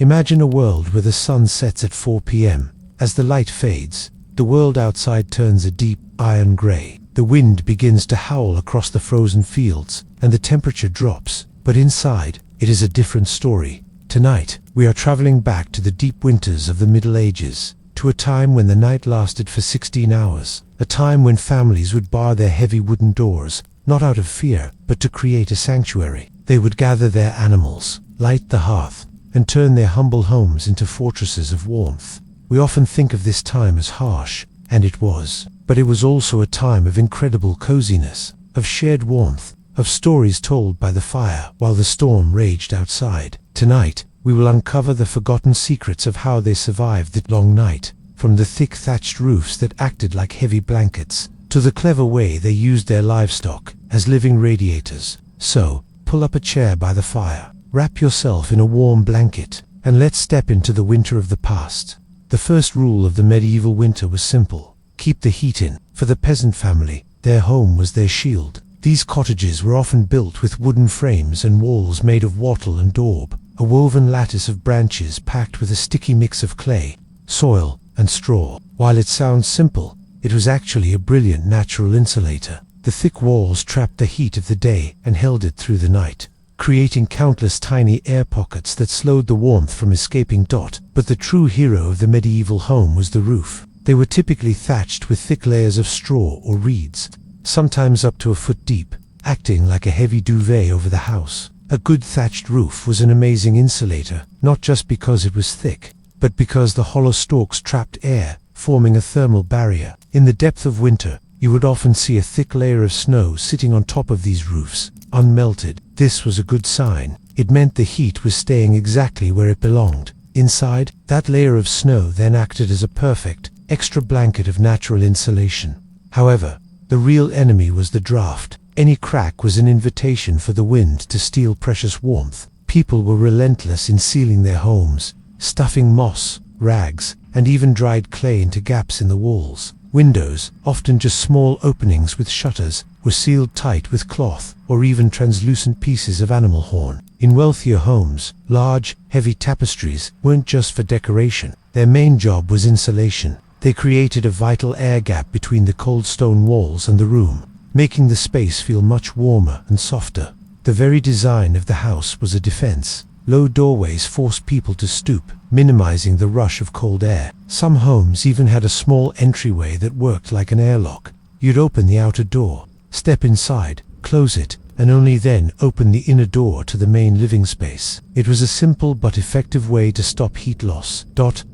Imagine a world where the sun sets at 4 p.m. As the light fades, the world outside turns a deep iron gray. The wind begins to howl across the frozen fields, and the temperature drops. But inside, it is a different story. Tonight, we are traveling back to the deep winters of the Middle Ages, to a time when the night lasted for 16 hours, a time when families would bar their heavy wooden doors, not out of fear, but to create a sanctuary. They would gather their animals, light the hearth, and turn their humble homes into fortresses of warmth. We often think of this time as harsh, and it was. But it was also a time of incredible coziness, of shared warmth, of stories told by the fire while the storm raged outside. Tonight, we will uncover the forgotten secrets of how they survived that long night, from the thick thatched roofs that acted like heavy blankets, to the clever way they used their livestock as living radiators. So, pull up a chair by the fire, wrap yourself in a warm blanket, and let's step into the winter of the past. The first rule of the medieval winter was simple: keep the heat in. For the peasant family, their home was their shield. These cottages were often built with wooden frames and walls made of wattle and daub, a woven lattice of branches packed with a sticky mix of clay, soil, and straw. While it sounds simple, it was actually a brilliant natural insulator. The thick walls trapped the heat of the day and held it through the night, creating countless tiny air pockets that slowed the warmth from escaping. But the true hero of the medieval home was the roof. They were typically thatched with thick layers of straw or reeds, sometimes up to a foot deep, acting like a heavy duvet over the house. A good thatched roof was an amazing insulator, not just because it was thick, but because the hollow stalks trapped air, forming a thermal barrier. In the depth of winter, you would often see a thick layer of snow sitting on top of these roofs, unmelted. This was a good sign. It meant the heat was staying exactly where it belonged. Inside, that layer of snow then acted as a perfect, extra blanket of natural insulation. However, the real enemy was the draft. Any crack was an invitation for the wind to steal precious warmth. People were relentless in sealing their homes, stuffing moss, rags, and even dried clay into gaps in the walls. Windows, often just small openings with shutters, were sealed tight with cloth or even translucent pieces of animal horn. In wealthier homes, large, heavy tapestries weren't just for decoration. Their main job was insulation. They created a vital air gap between the cold stone walls and the room, making the space feel much warmer and softer. The very design of the house was a defense. Low doorways forced people to stoop, minimizing the rush of cold air. Some homes even had a small entryway that worked like an airlock. You'd open the outer door, step inside, close it, and only then open the inner door to the main living space. It was a simple but effective way to stop heat loss.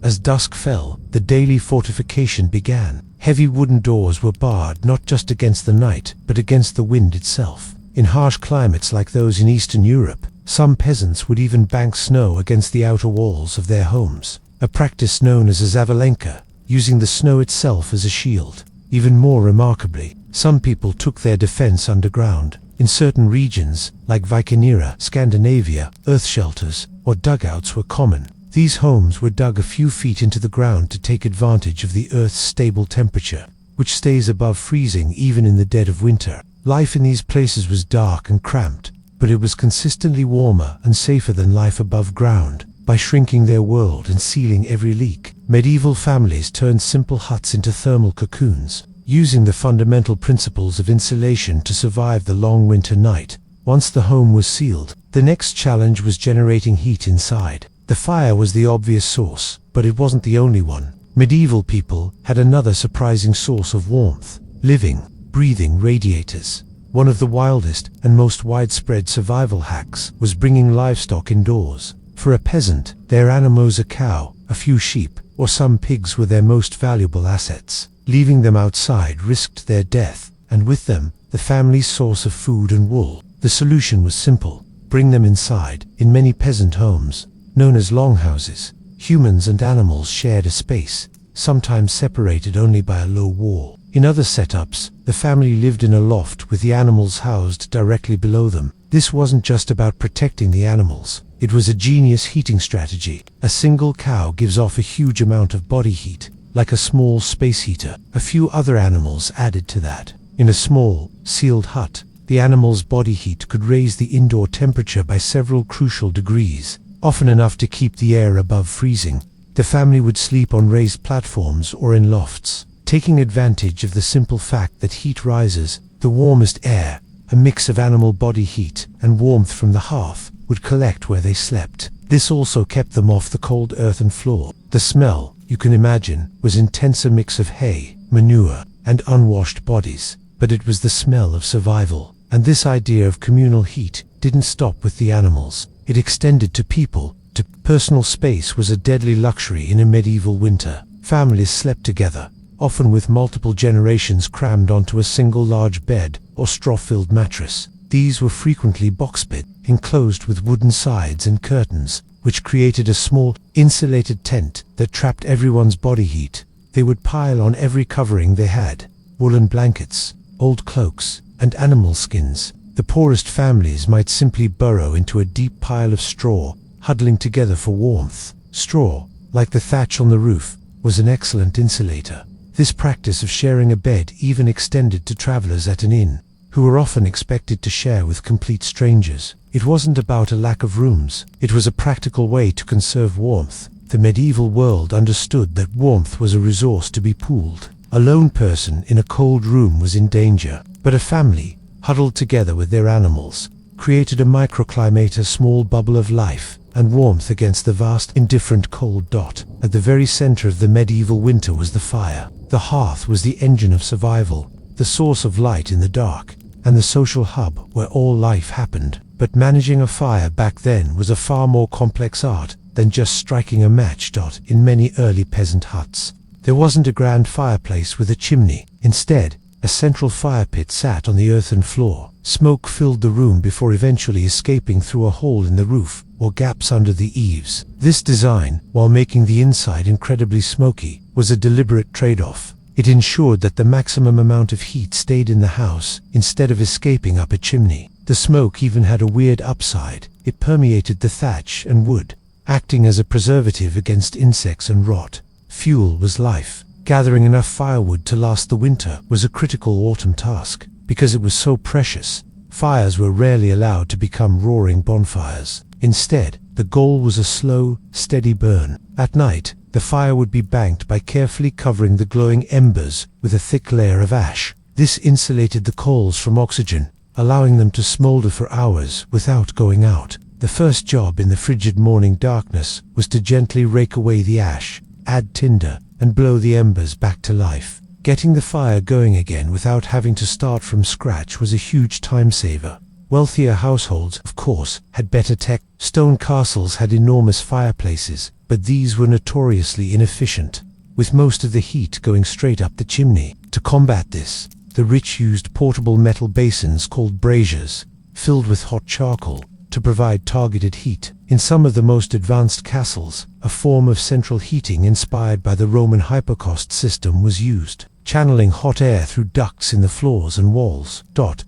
As dusk fell, the daily fortification began. Heavy wooden doors were barred not just against the night, but against the wind itself. In harsh climates like those in Eastern Europe, some peasants would even bank snow against the outer walls of their homes, a practice known as a zavalenka, using the snow itself as a shield. Even more remarkably, some people took their defense underground. In certain regions, like Vikinira, Scandinavia, earth shelters or dugouts were common. These homes were dug a few feet into the ground to take advantage of the Earth's stable temperature, which stays above freezing even in the dead of winter. Life in these places was dark and cramped, but it was consistently warmer and safer than life above ground. By shrinking their world and sealing every leak, medieval families turned simple huts into thermal cocoons, using the fundamental principles of insulation to survive the long winter night. Once the home was sealed, the next challenge was generating heat inside. The fire was the obvious source, but it wasn't the only one. Medieval people had another surprising source of warmth: living, breathing radiators. One of the wildest and most widespread survival hacks was bringing livestock indoors. For a peasant, their animals, a cow, a few sheep, or some pigs, were their most valuable assets. Leaving them outside risked their death, and with them, the family's source of food and wool. The solution was simple: bring them inside. In many peasant homes, known as longhouses, humans and animals shared a space, sometimes separated only by a low wall. In other setups, the family lived in a loft with the animals housed directly below them. This wasn't just about protecting the animals. It was a genius heating strategy. A single cow gives off a huge amount of body heat, like a small space heater. A few other animals added to that. In a small, sealed hut, the animal's body heat could raise the indoor temperature by several crucial degrees, often enough to keep the air above freezing. The family would sleep on raised platforms or in lofts, taking advantage of the simple fact that heat rises. The warmest air, a mix of animal body heat and warmth from the hearth, would collect where they slept. This also kept them off the cold earthen floor. The smell, you can imagine, was intense, a mix of hay, manure, and unwashed bodies. But it was the smell of survival. And this idea of communal heat didn't stop with the animals. It extended to people. Personal space was a deadly luxury in a medieval winter. Families slept together, often with multiple generations crammed onto a single large bed or straw-filled mattress. These were frequently box-bed, enclosed with wooden sides and curtains, which created a small, insulated tent that trapped everyone's body heat. They would pile on every covering they had: woolen blankets, old cloaks, and animal skins. The poorest families might simply burrow into a deep pile of straw, huddling together for warmth. Straw, like the thatch on the roof, was an excellent insulator. This practice of sharing a bed even extended to travelers at an inn, who were often expected to share with complete strangers. It wasn't about a lack of rooms, it was a practical way to conserve warmth. The medieval world understood that warmth was a resource to be pooled. A lone person in a cold room was in danger, but a family, huddled together with their animals, created a microclimate, a small bubble of life and warmth against the vast, indifferent cold. At the very center of the medieval winter was the fire. The hearth was the engine of survival, the source of light in the dark, and the social hub where all life happened. But managing a fire back then was a far more complex art than just striking a match. In many early peasant huts, there wasn't a grand fireplace with a chimney. Instead, a central fire pit sat on the earthen floor. Smoke filled the room before eventually escaping through a hole in the roof or gaps under the eaves. This design, while making the inside incredibly smoky, was a deliberate trade-off. It ensured that the maximum amount of heat stayed in the house instead of escaping up a chimney. The smoke even had a weird upside. It permeated the thatch and wood, acting as a preservative against insects and rot. Fuel was life. Gathering enough firewood to last the winter was a critical autumn task. Because it was so precious, fires were rarely allowed to become roaring bonfires. Instead, the goal was a slow, steady burn. At night, the fire would be banked by carefully covering the glowing embers with a thick layer of ash. This insulated the coals from oxygen, allowing them to smolder for hours without going out. The first job in the frigid morning darkness was to gently rake away the ash, add tinder, and blow the embers back to life. Getting the fire going again without having to start from scratch was a huge time saver. Wealthier households, of course, had better tech. Stone castles had enormous fireplaces, but these were notoriously inefficient, with most of the heat going straight up the chimney. To combat this, the rich used portable metal basins called braziers, filled with hot charcoal, to provide targeted heat. In some of the most advanced castles, a form of central heating inspired by the Roman hypocaust system was used, channeling hot air through ducts in the floors and walls.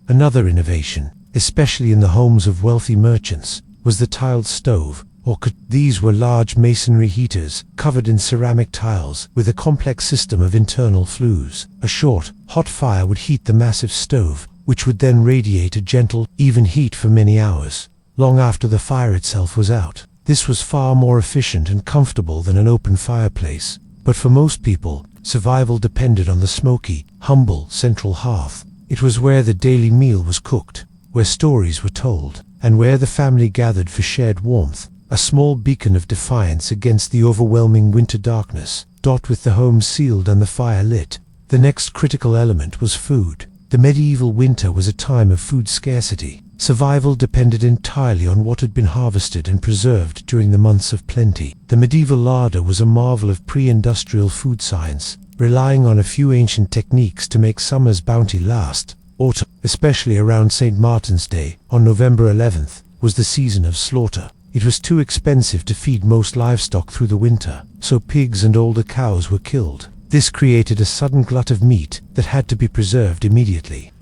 Another innovation, especially in the homes of wealthy merchants, was the tiled stove, or these were large masonry heaters covered in ceramic tiles with a complex system of internal flues. A short, hot fire would heat the massive stove, which would then radiate a gentle, even heat for many hours, long after the fire itself was out. This was far more efficient and comfortable than an open fireplace, but for most people, survival depended on the smoky, humble central hearth. It was where the daily meal was cooked, where stories were told, and where the family gathered for shared warmth, a small beacon of defiance against the overwhelming winter darkness. With the home sealed and the fire lit, the next critical element was food. The medieval winter was a time of food scarcity. Survival depended entirely on what had been harvested and preserved during the months of plenty. The medieval larder was a marvel of pre-industrial food science, relying on a few ancient techniques to make summer's bounty last. Autumn, especially around St. Martin's Day, on November 11th, was the season of slaughter. It was too expensive to feed most livestock through the winter, so pigs and older cows were killed. This created a sudden glut of meat that had to be preserved immediately.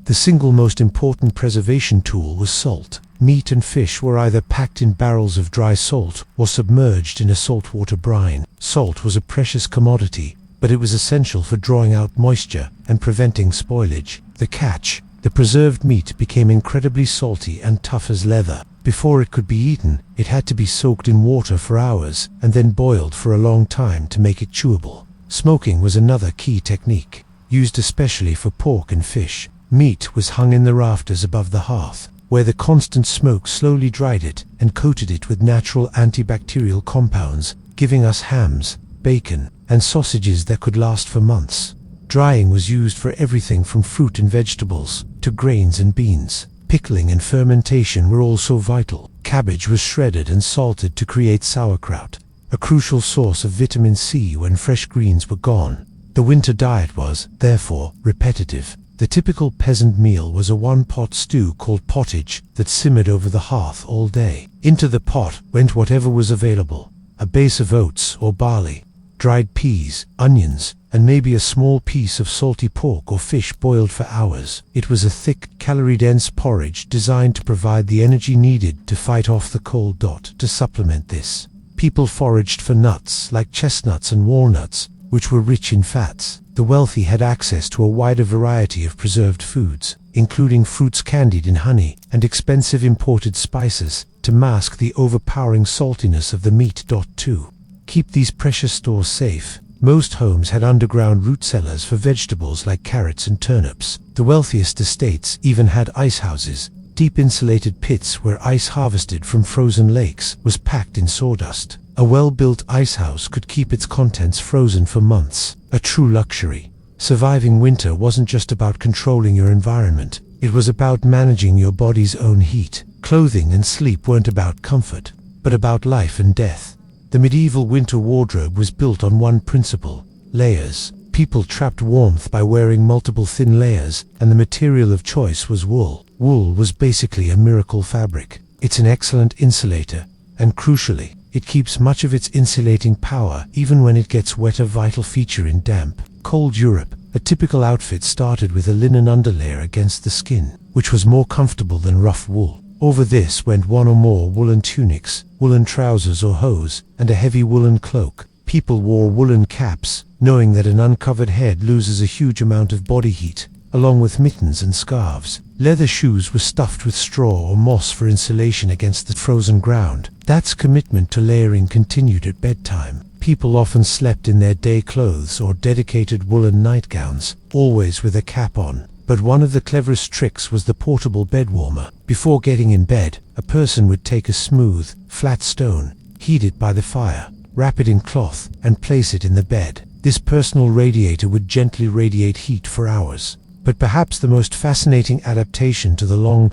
The single most important preservation tool was salt. Meat and fish were either packed in barrels of dry salt or submerged in a saltwater brine. Salt was a precious commodity, but it was essential for drawing out moisture and preventing spoilage. The catch: the preserved meat became incredibly salty and tough as leather. Before it could be eaten, it had to be soaked in water for hours and then boiled for a long time to make it chewable. Smoking was another key technique, used especially for pork and fish. Meat was hung in the rafters above the hearth, where the constant smoke slowly dried it and coated it with natural antibacterial compounds, giving us hams, bacon, and sausages that could last for months. Drying was used for everything from fruit and vegetables to grains and beans. Pickling and fermentation were also vital. Cabbage was shredded and salted to create sauerkraut, a crucial source of vitamin C when fresh greens were gone. The winter diet was, therefore, repetitive. The typical peasant meal was a one-pot stew called pottage that simmered over the hearth all day. Into the pot went whatever was available: a base of oats or barley, dried peas, onions, and maybe a small piece of salty pork or fish boiled for hours. It was a thick, calorie-dense porridge designed to provide the energy needed to fight off the cold. To supplement this, people foraged for nuts like chestnuts and walnuts, which were rich in fats. The wealthy had access to a wider variety of preserved foods, including fruits candied in honey and expensive imported spices, to mask the overpowering saltiness of the meat. To keep these precious stores safe, most homes had underground root cellars for vegetables like carrots and turnips. The wealthiest estates even had ice houses. Deep insulated pits where ice harvested from frozen lakes was packed in sawdust. A well-built ice house could keep its contents frozen for months, a true luxury. Surviving winter wasn't just about controlling your environment, it was about managing your body's own heat. Clothing and sleep weren't about comfort, but about life and death. The medieval winter wardrobe was built on one principle: layers. People trapped warmth by wearing multiple thin layers, and the material of choice was wool. Wool was basically a miracle fabric. It's an excellent insulator, and crucially, it keeps much of its insulating power even when it gets wet, a vital feature in damp, cold Europe. A typical outfit started with a linen underlayer against the skin, which was more comfortable than rough wool. Over this went one or more woolen tunics, woolen trousers or hose, and a heavy woolen cloak. People wore woolen caps, knowing that an uncovered head loses a huge amount of body heat, along with mittens and scarves. Leather shoes were stuffed with straw or moss for insulation against the frozen ground. That's commitment to layering continued at bedtime. People often slept in their day clothes or dedicated woolen nightgowns, always with a cap on. But one of the cleverest tricks was the portable bed warmer. Before getting in bed, a person would take a smooth, flat stone, heat it by the fire, wrap it in cloth, and place it in the bed. This personal radiator would gently radiate heat for hours. But perhaps the most fascinating adaptation to the long,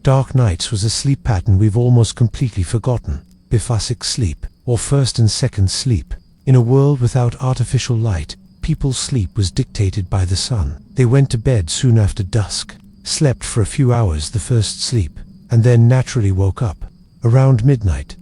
dark nights was a sleep pattern we've almost completely forgotten: biphasic sleep, or first and second sleep. In a world without artificial light, people's sleep was dictated by the sun. They went to bed soon after dusk, slept for a few hours the first sleep, and then naturally woke up around midnight.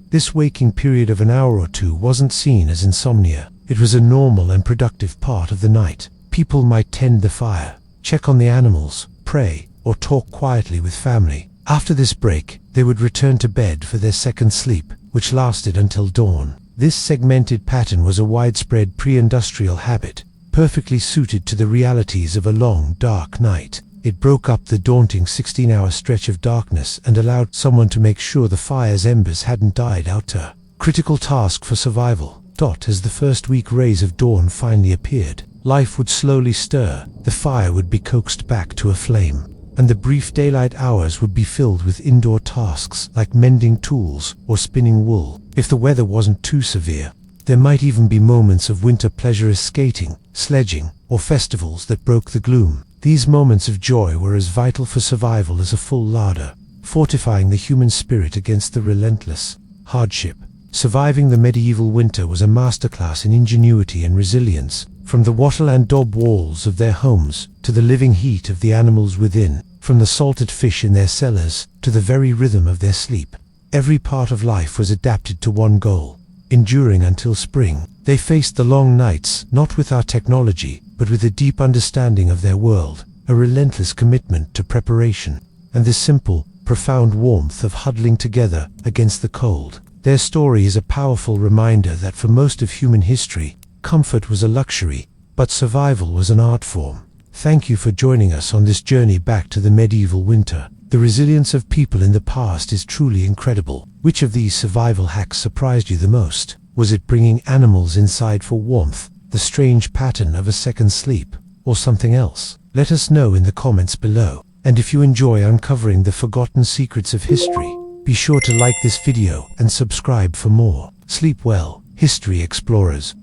This waking period of an hour or two wasn't seen as insomnia. It was a normal and productive part of the night. People might tend the fire, check on the animals, pray, or talk quietly with family. After this break, they would return to bed for their second sleep, which lasted until dawn. This segmented pattern was a widespread pre-industrial habit, perfectly suited to the realities of a long, dark night. It broke up the daunting 16-hour stretch of darkness and allowed someone to make sure the fire's embers hadn't died out. A critical task for survival. As the first weak rays of dawn finally appeared, life would slowly stir, the fire would be coaxed back to a flame, and the brief daylight hours would be filled with indoor tasks like mending tools or spinning wool. If the weather wasn't too severe, there might even be moments of winter pleasure as skating, sledging, or festivals that broke the gloom. These moments of joy were as vital for survival as a full larder, fortifying the human spirit against the relentless hardship. Surviving the medieval winter was a masterclass in ingenuity and resilience. From the wattle and daub walls of their homes to the living heat of the animals within, from the salted fish in their cellars to the very rhythm of their sleep, every part of life was adapted to one goal: enduring until spring. They faced the long nights not with our technology, but with a deep understanding of their world, a relentless commitment to preparation, and the simple, profound warmth of huddling together against the cold. Their story is a powerful reminder that for most of human history, comfort was a luxury, but survival was an art form. Thank you for joining us on this journey back to the medieval winter. The resilience of people in the past is truly incredible. Which of these survival hacks surprised you the most? Was it bringing animals inside for warmth, the strange pattern of a second sleep, or something else? Let us know in the comments below. And if you enjoy uncovering the forgotten secrets of history, be sure to like this video and subscribe for more. Sleep well, history explorers.